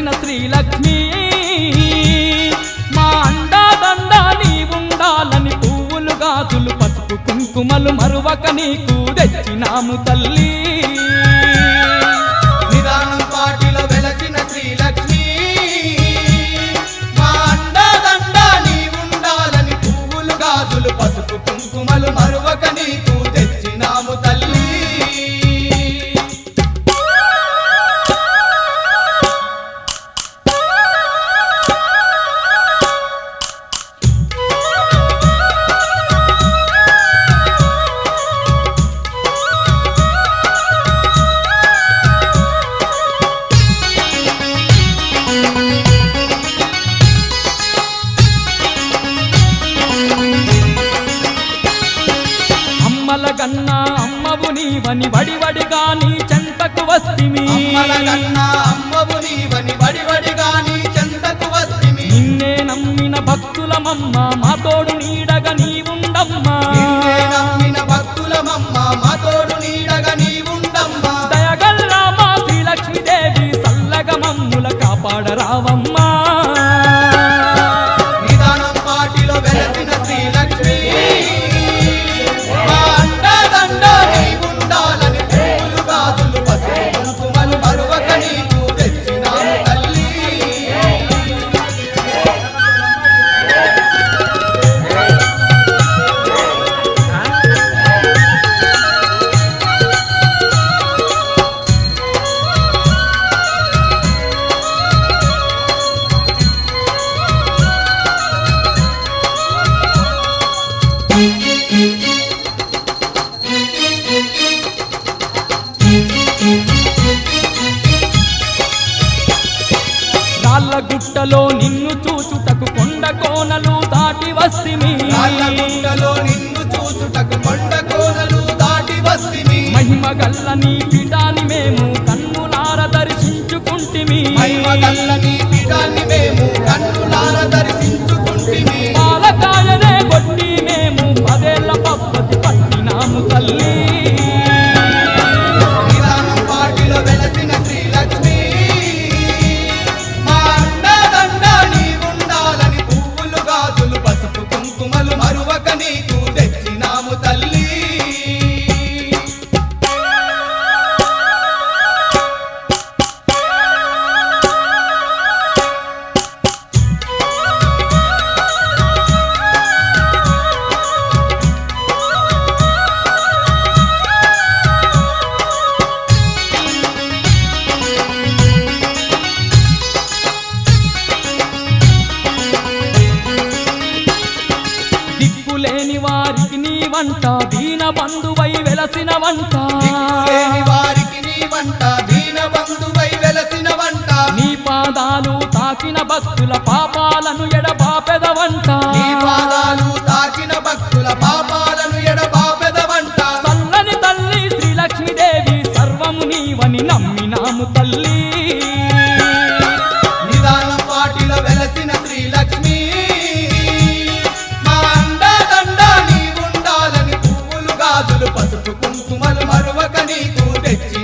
వెలసిన శ్రీలక్ష్మి మా అండాదండ నీవుండాలని పువ్వులు గాజులు పసుపు కుంకుమలు మరువక నీకు తెచ్చినాము తల్లి నిదానం పాటిలో వెలసిన శ్రీలక్ష్మి మా అండాదండ నీవుండాలని పువ్వులు గాజులు పసుపు కుంకుమలు మరువక నీకు తెచ్చినాము తల్లి అమ్మలగన్నా అమ్మవు నీవని వడివడిగా నీ చెంతకు వస్తిమి అమ్మలగన్నా అమ్మవు నీవని వడివడిగా నీ చెంతకు వస్తిమి నిన్నే నమ్మిన భక్తులమమ్మ మా తోడు నీడగా నీవుండమ్మా నిన్నే నమ్మిన భక్తులమమ్మ మా తోడు నీడగా నీవుండమ్మా దయగల్ల మా శ్రీలక్ష్మీదేవి సల్లగా మమ్ముల కాపాడరావమ్మా నిదానం పాటిలో వెలసిన శ్రీలక్ష్మి మా అండాదండ నీవుండాలని పువ్వులు గాజులు పసుపు కుంకుమలు మరువక నీకు తెచ్చినాము తల్లి రాళ్ళ గుట్టలో నిన్ను చూచుటకు కొండ కోనలు దాటి వస్తిమి రాళ్ళగుంటలో నిన్ను చూచుటకు కొండ కోనలు దాటి వస్తిమి మహిమ గల్ల నీ పీఠాన్ని మేము కన్నులార దర్శించుకుంటిమి మహిమగల్ల నీ పీఠాన్ని మేము కన్నులార దర్శించుకుంటిమి పాలకాయనే కొట్టి మేము 10 ఏళ్ల పద్ధతి పట్టినాము తల్లి నిదానం పాటిలో వెలసిన శ్రీలక్ష్మి మా అండాదండ నీవుండాలని పువ్వులు గాజులు పసుపు కుంకుమలు మరువక నీకు తెచ్చినాము తల్లి దిక్కులేని వారికి నీ వంట దీన బంధువై వెలసిన వంట దిక్కులేని వారికి నీ వంట దీన బంధువై వెలసిన వంట నీ పాదాలు తాకిన భక్తుల పాపాలను ఎడబాపెదవంట నీ పాదాలు తాకిన భక్తుల పాపాలను ఎడబాపెదవంట చల్లని తల్లి శ్రీలక్ష్మీదేవి సర్వము నీవని నమ్మినాము తల్లి నిదానం పాటిలో వెలసిన శ్రీలక్ష్మి మా అండాదండ నీవుండాలని పువ్వులు గాజులు పసుపు కుంకుమలు మరువక నీకు తెచ్చి